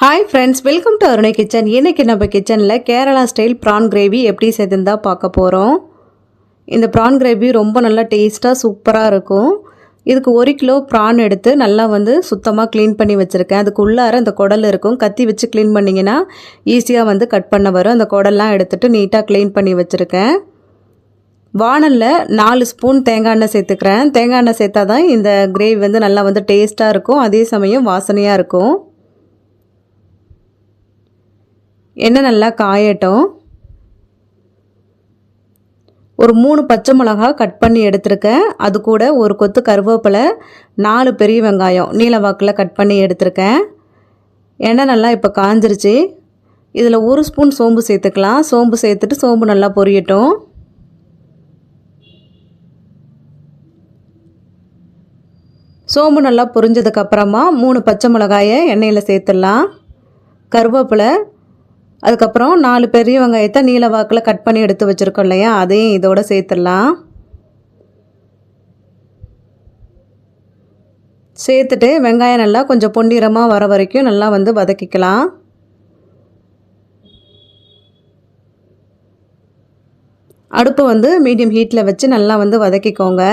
Hi friends, welcome to Arunai kitchen. இன்றைக்கி நம்ம கிச்சனில் கேரளா ஸ்டைல் ப்ரான் கிரேவி எப்படி செய்துன்னு பார்க்க போகிறோம். இந்த ப்ரான் கிரேவி ரொம்ப நல்லா டேஸ்ட்டாக சூப்பராக இருக்கும். இதுக்கு 1 கிலோ ப்ரான் எடுத்து நல்லா சுத்தமாக க்ளீன் பண்ணி வச்சுருக்கேன். அதுக்கு உள்ளார இந்த குடல் இருக்கும். கத்தி வச்சு க்ளீன் பண்ணிங்கன்னா ஈஸியாக கட் பண்ண வரும். அந்த குடல்லாம் எடுத்துகிட்டு நீட்டாக க்ளீன் பண்ணி வச்சுருக்கேன். வானலில் 4 ஸ்பூன் தேங்காய் எண்ணெய் சேர்த்துக்கிறேன். தேங்காய் எண்ணெய் சேர்த்தா தான் இந்த கிரேவி நல்லா டேஸ்ட்டாக இருக்கும். அதே சமயம் வாசனையாக இருக்கும். எண்ணெய் நல்லா காயட்டும். ஒரு 3 பச்சை மிளகா கட் பண்ணி எடுத்திருக்கேன். அது கூட ஒரு கொத்து கருவேப்பிலை, 4 பெரிய வெங்காயம் நீல வாக்கில் கட் பண்ணி எடுத்திருக்கேன். எண்ணெய் நல்லா இப்போ காஞ்சிருச்சு. இதில் 1 ஸ்பூன் சோம்பு சேர்த்துக்கலாம். சோம்பு சேர்த்துட்டு சோம்பு நல்லா பொரியட்டும். சோம்பு நல்லா பொரிஞ்சதுக்கப்புறமா 3 பச்சை மிளகாயை எண்ணெயில் சேர்த்துடலாம். கருவேப்பிலை, அதுக்கப்புறம் 4 பெரிய வெங்காயத்தை நீல வாக்கில் கட் பண்ணி எடுத்து வச்சுருக்கோம் இல்லையா, அதையும் இதோடு சேர்த்துடலாம். சேர்த்துட்டு வெங்காயம் நல்லா கொஞ்சம் பொன்னிறமாக வர வரைக்கும் நல்லா வதக்கிக்கலாம். அடுப்பு மீடியம் ஹீட்டில் வச்சு நல்லா வதக்கிக்கோங்க.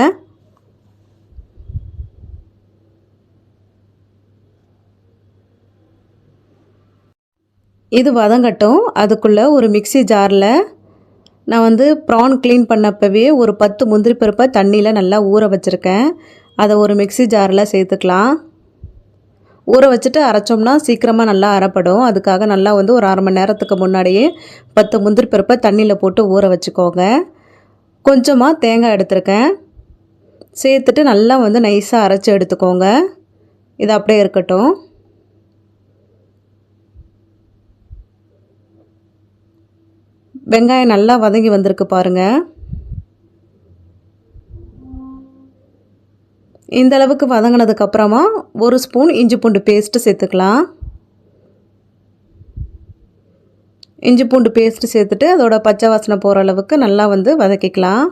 இது வதங்கட்டும். அதுக்குள்ளே ஒரு மிக்ஸி ஜாரில் நான் ப்ரான் க்ளீன் பண்ணப்பவே ஒரு 10 முந்திரி பருப்பை தண்ணியில் நல்லா ஊற வச்சுருக்கேன். அதை ஒரு மிக்ஸி ஜாரில் சேர்த்துக்கலாம். ஊற வச்சுட்டு அரைச்சோம்னா சீக்கிரமாக நல்லா அரைப்படும். அதுக்காக நல்லா ஒரு அரை மணி நேரத்துக்கு முன்னாடியே 10 முந்திரி பருப்பை தண்ணியில் போட்டு ஊற வச்சுக்கோங்க. கொஞ்சமாக தேங்காய் எடுத்துருக்கேன். சேர்த்துட்டு நல்லா நைஸாக அரைச்சி எடுத்துக்கோங்க. இது அப்படியே இருக்கட்டும். வெங்காயம் நல்லா வதங்கி வந்திருக்கு பாருங்கள். இந்த அளவுக்கு வதங்கினதுக்கப்புறமா 1 ஸ்பூன் இஞ்சி பூண்டு பேஸ்ட்டு சேர்த்துக்கலாம். இஞ்சி பூண்டு பேஸ்ட்டு சேர்த்துட்டு அதோட பச்சை வாசனை போகிற அளவுக்கு நல்லா வதக்கிக்கலாம்.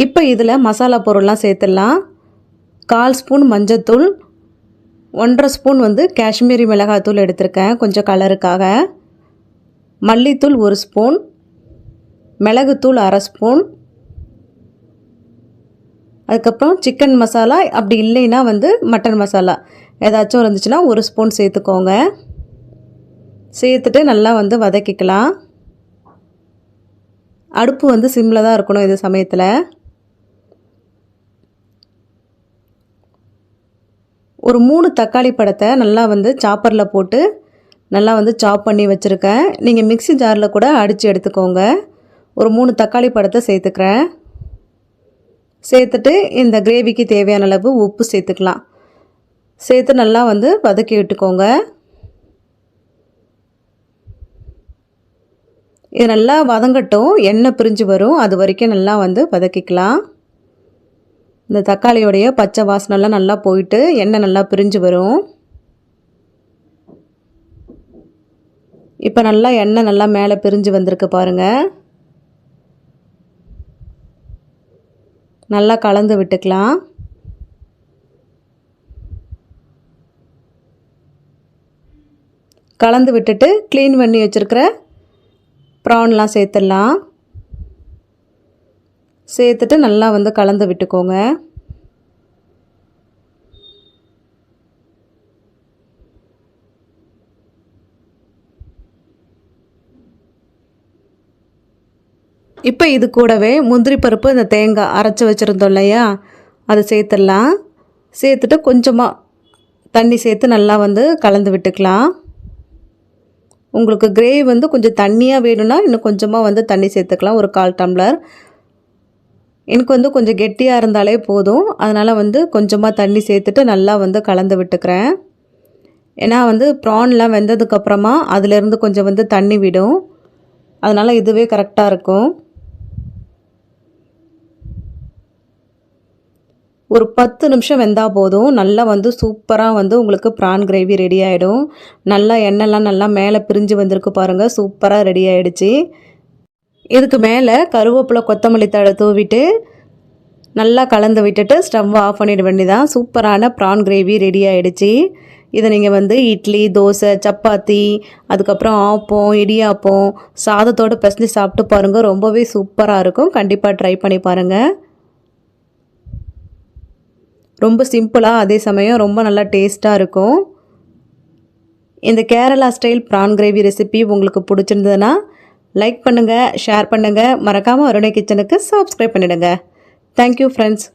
இப்போ இதில் மசாலா பொருள்லாம் சேர்த்துடலாம். 1/4 ஸ்பூன் மஞ்சத்தூள், 1/2 ஸ்பூன் காஷ்மீரி மிளகாத்தூள் எடுத்திருக்கேன் கொஞ்சம் கலருக்காக, மல்லித்தூள் 1 ஸ்பூன், மிளகுத்தூள் 1/2 ஸ்பூன், அதுக்கப்புறம் சிக்கன் மசாலா, அப்படி இல்லைன்னா மட்டன் மசாலா ஏதாச்சும் இருந்துச்சுன்னா 1 ஸ்பூன் சேர்த்துக்கோங்க. சேர்த்துட்டு நல்லா வதக்கிக்கலாம். அடுப்பு சிம்மில் தான் இருக்கணும் இது சமயத்தில். ஒரு 3 தக்காளி பழத்தை நல்லா சாப்பரில் போட்டு நல்லா சாப் பண்ணி வச்சுருக்கேன். நீங்கள் மிக்ஸி ஜாரில் கூட அடித்து எடுத்துக்கோங்க. ஒரு 3 தக்காளி பழத்தை சேர்த்துக்கிறேன். சேர்த்துட்டு இந்த கிரேவிக்கு தேவையான அளவு உப்பு சேர்த்துக்கலாம். சேர்த்து நல்லா வதக்கி விட்டுக்கோங்க. இது நல்லா வதங்கட்டும். எண்ணெய் பிரிஞ்சு வரும். அது வரைக்கும் நல்லா வதக்கிக்கலாம். இந்த தக்காளியோடைய பச்சை வாசனைலாம் நல்லா போயிட்டு எண்ணெய் நல்லா பிரிஞ்சு வரும். இப்போ நல்லா எண்ணெய் நல்லா மேலே பிரிஞ்சு வந்திருக்கு பாருங்கள். நல்லா கலந்து விட்டுக்கலாம். கலந்து விட்டுட்டு க்ளீன் பண்ணி வச்சுருக்கிற ப்ரான்லாம் சேர்த்துடலாம். சேர்த்துட்டு நல்லா கலந்து விட்டுக்கோங்க. இப்போ இது கூடவே முந்திரி பருப்பு, இந்த தேங்காய் அரைச்சி வச்சுருந்தோம் இல்லையா, அதை சேர்த்துடலாம். சேர்த்துட்டு கொஞ்சமாக தண்ணி சேர்த்து நல்லா கலந்து விட்டுக்கலாம். உங்களுக்கு கிரேவி கொஞ்சம் தண்ணியாக வேணும்னா இன்னும் கொஞ்சமாக தண்ணி சேர்த்துக்கலாம். ஒரு 1/4 டம்ளர். எனக்கு கொஞ்சம் கெட்டியாக இருந்தாலே போதும். அதனால் கொஞ்சமாக தண்ணி சேர்த்துட்டு நல்லா கலந்து விட்டுக்கிறேன். ஏன்னா ப்ரான்லாம் வெந்ததுக்கப்புறமா அதிலேருந்து கொஞ்சம் தண்ணி விடும். அதனால் இதுவே கரெக்டாக இருக்கும். ஒரு 10 நிமிஷம் வெந்தால் போதும். நல்லா சூப்பராக உங்களுக்கு ப்ரான் கிரேவி ரெடி ஆகிடும். நல்லா எண்ணெய்லாம் நல்லா மேலே பிரிஞ்சு வந்திருக்கு பாருங்கள். சூப்பராக ரெடி ஆகிடுச்சு. இதுக்கு மேலே கருவேப்பிலை, கொத்தமல்லி தழை தூவிட்டு நல்லா கலந்து விட்டுட்டு ஸ்டவ்வை ஆஃப் பண்ணிட வேண்டியதான். சூப்பரான ப்ரான் கிரேவி ரெடி ஆகிடுச்சு. இதை நீங்கள் வந்து இட்லி, தோசை, சப்பாத்தி, அதுக்கப்புறம் ஆப்பம், இடியாப்பம், சாதத்தோடு பிசைஞ்சு சாப்பிட்டு பாருங்கள். ரொம்பவே சூப்பராக இருக்கும். கண்டிப்பாக ட்ரை பண்ணி பாருங்கள். ரொம்ப சிம்பிளாக, அதே சமயம் ரொம்ப நல்லா டேஸ்ட்டாக இருக்கும். இந்த Kerala style prawn gravy recipe உங்களுக்கு பிடிச்சிருந்ததுன்னா லைக் பண்ணுங்கள், ஷேர் பண்ணுங்கள். மறக்காமல் அருணை கிச்சனுக்கு சப்ஸ்கிரைப் பண்ணிவிடுங்க. Thank you friends.